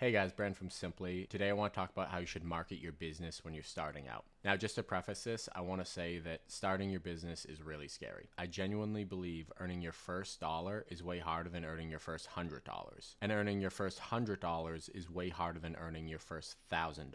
Hey guys, Brent from Simply. Today I want to talk about how you should market your business when you're starting out. Now, just to preface this, I want to say that starting your business is really scary. I genuinely believe earning your first dollar is way harder than earning your first $100. And earning your first $100 is way harder than earning your first $1,000.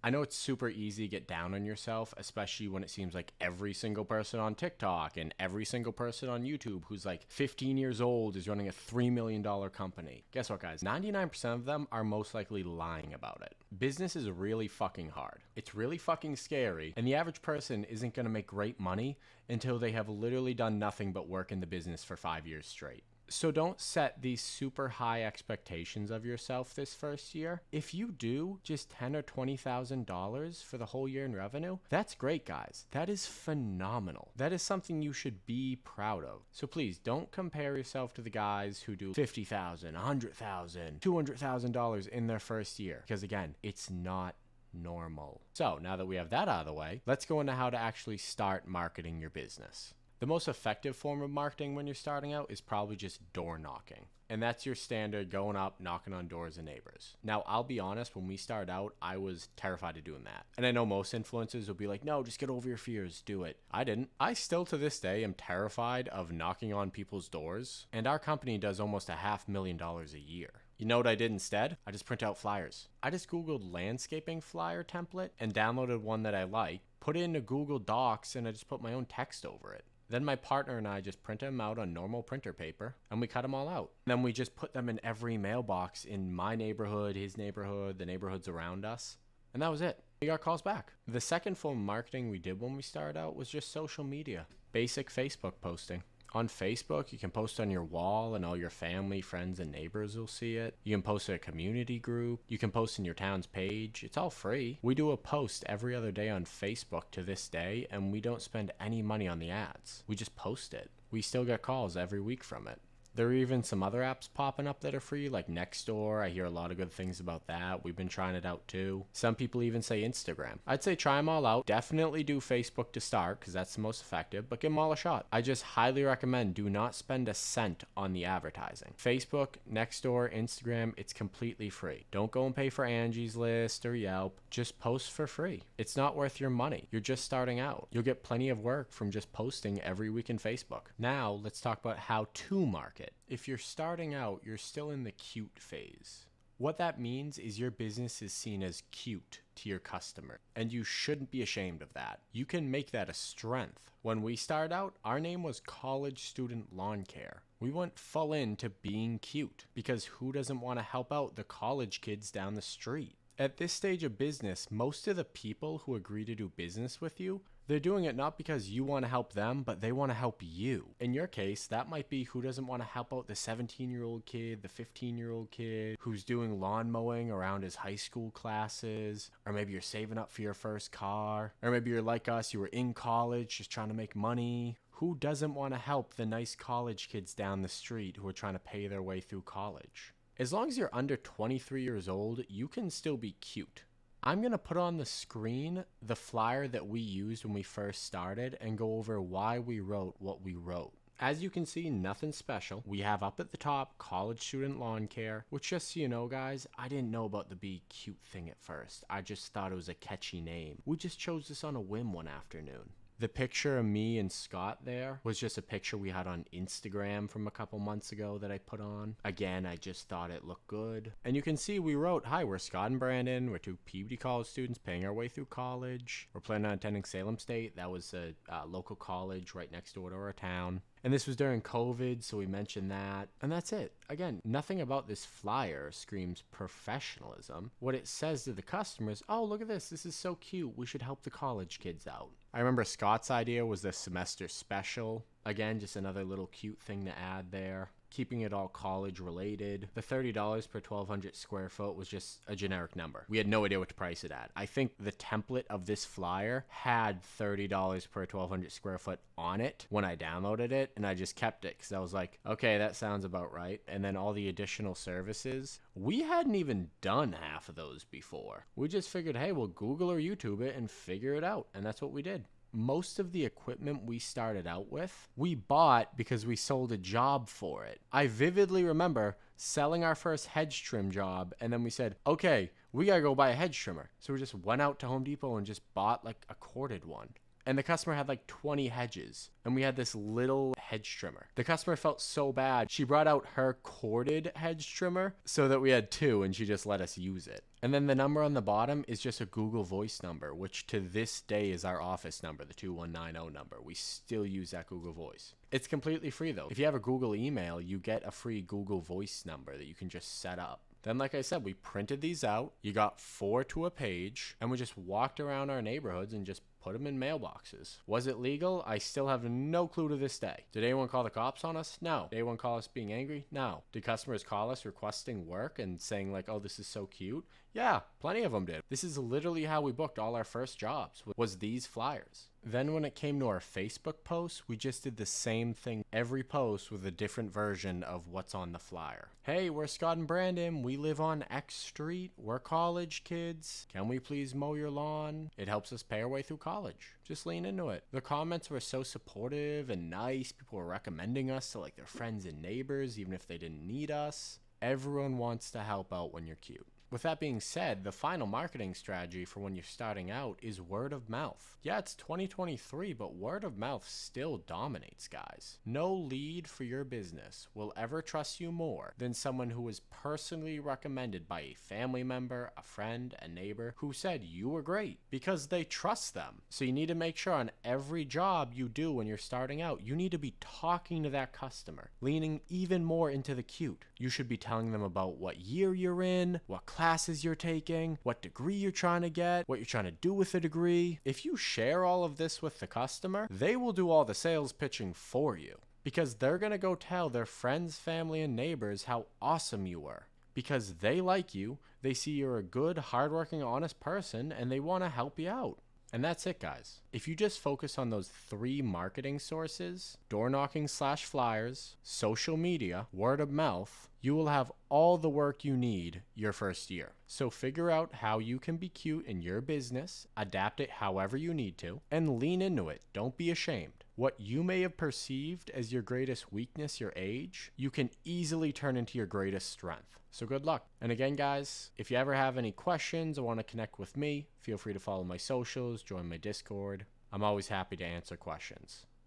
I know it's super easy to get down on yourself, especially when it seems like every single person on TikTok and every single person on YouTube who's like 15 years old is running a $3 million company. Guess what, guys? 99% of them are most likely lying about it. Business is really fucking hard. It's really fucking scary, and the average person isn't going to make great money until they have literally done nothing but work in the business for 5 years straight. So don't set these super high expectations of yourself this first year. If you do just $10,000 or $20,000 for the whole year in revenue, that's great, guys. That is phenomenal. That is something you should be proud of. So please don't compare yourself to the guys who do $50,000, $100,000, $200,000 in their first year, because again, it's not normal. So now that we have that out of the way, let's go into how to actually start marketing your business. The most effective form of marketing when you're starting out is probably just door knocking. And that's your standard going up, knocking on doors of neighbors. Now, I'll be honest, when we started out, I was terrified of doing that. And I know most influencers will be like, no, just get over your fears, do it. I didn't. I still to this day am terrified of knocking on people's doors. And our company does almost $500,000 a year. You know what I did instead? I just print out flyers. I just Googled landscaping flyer template and downloaded one that I liked, put it into Google Docs, and I just put my own text over it. Then my partner and I just print them out on normal printer paper and we cut them all out. Then we just put them in every mailbox in my neighborhood, his neighborhood, the neighborhoods around us. And that was it. We got calls back. The second form of marketing we did when we started out was just social media. Basic Facebook posting. On Facebook, you can post on your wall and all your family, friends, and neighbors will see it. You can post in a community group. You can post in your town's page. It's all free. We do a post every other day on Facebook to this day, and we don't spend any money on the ads. We just post it. We still get calls every week from it. There are even some other apps popping up that are free, like Nextdoor. I hear a lot of good things about that. We've been trying it out too. Some people even say Instagram. I'd say try them all out. Definitely do Facebook to start because that's the most effective, but give them all a shot. I just highly recommend do not spend a cent on the advertising. Facebook, Nextdoor, Instagram, it's completely free. Don't go and pay for Angie's List or Yelp. Just post for free. It's not worth your money. You're just starting out. You'll get plenty of work from just posting every week in Facebook. Now, let's talk about how to market. If you're starting out, you're still in the cute phase. What that means is your business is seen as cute to your customer, and you shouldn't be ashamed of that. You can make that a strength. When we started out, our name was College Student Lawn Care. We went full into being cute because who doesn't want to help out the college kids down the street? At this stage of business, most of the people who agree to do business with you, they're doing it not because you want to help them, but they want to help you. In your case, that might be who doesn't want to help out the 17-year-old kid, the 15-year-old kid who's doing lawn mowing around his high school classes, or maybe you're saving up for your first car, or maybe you're like us, you were in college just trying to make money. Who doesn't want to help the nice college kids down the street who are trying to pay their way through college? As long as you're under 23 years old, you can still be cute. I'm going to put on the screen the flyer that we used when we first started and go over why we wrote what we wrote. As you can see, nothing special. We have up at the top, College Student Lawn Care, which just so you know, guys, I didn't know about the be cute thing at first. I just thought it was a catchy name. We just chose this on a whim one afternoon. The picture of me and Scott there was just a picture we had on Instagram from a couple months ago that I put on. Again, I just thought it looked good. And you can see we wrote, hi, we're Scott and Brandon. We're two Peabody College students paying our way through college. We're planning on attending Salem State. That was a local college right next door to our town. And this was during COVID, so we mentioned that. And that's it. Again, nothing about this flyer screams professionalism. What it says to the customers, oh, look at this. This is so cute. We should help the college kids out. I remember Scott's idea was the semester special. Again, just another little cute thing to add there. Keeping it all college related. The $30 per 1,200 square foot was just a generic number. We had no idea what to price it at. I think the template of this flyer had $30 per 1,200 square foot on it when I downloaded it, and I just kept it because I was like, okay, that sounds about right. And then all the additional services, we hadn't even done half of those before. We just figured, hey, we'll Google or YouTube it and figure it out. And that's what we did. Most of the equipment we started out with, we bought because we sold a job for it. I vividly remember selling our first hedge trim job, and then we said, okay, we gotta go buy a hedge trimmer. So we just went out to Home Depot and just bought like a corded one. And the customer had like 20 hedges, and we had this little hedge trimmer. The customer felt so bad. She brought out her corded hedge trimmer so that we had two, and she just let us use it. And then the number on the bottom is just a Google Voice number, which to this day is our office number, the 2190 number. We still use that Google Voice. It's completely free though. If you have a Google email, you get a free Google Voice number that you can just set up. Then, like I said, we printed these out. You got 4 to a page, and we just walked around our neighborhoods and just put them in mailboxes. Was it legal? I still have no clue to this day. Did anyone call the cops on us? No. Did anyone call us being angry? No. Did customers call us requesting work and saying like, oh, this is so cute? Yeah, plenty of them did. This is literally how we booked all our first jobs, was these flyers. Then when it came to our Facebook posts, we just did the same thing. Every post with a different version of what's on the flyer. Hey, we're Scott and Brandon. We live on X Street. We're college kids. Can we please mow your lawn? It helps us pay our way through college. Just lean into it. The comments were so supportive and nice. People were recommending us to like their friends and neighbors, even if they didn't need us. Everyone wants to help out when you're cute. With that being said, the final marketing strategy for when you're starting out is word of mouth. Yeah, it's 2023, but word of mouth still dominates, guys. No lead for your business will ever trust you more than someone who was personally recommended by a family member, a friend, a neighbor who said you were great because they trust them. So you need to make sure on every job you do when you're starting out, you need to be talking to that customer, leaning even more into the cute. You should be telling them about what year you're in, what classes you're taking, what degree you're trying to get, what you're trying to do with the degree. If you share all of this with the customer, they will do all the sales pitching for you because they're going to go tell their friends, family, and neighbors how awesome you were because they like you, they see you're a good, hardworking, honest person, and they want to help you out. And that's it, guys. If you just focus on those 3 marketing sources, door knocking / flyers, social media, word of mouth, you will have all the work you need your first year. So figure out how you can be cute in your business, adapt it however you need to, and lean into it. Don't be ashamed. What you may have perceived as your greatest weakness, your age, you can easily turn into your greatest strength. So good luck. And again, guys, if you ever have any questions or want to connect with me, feel free to follow my socials, join my Discord. I'm always happy to answer questions.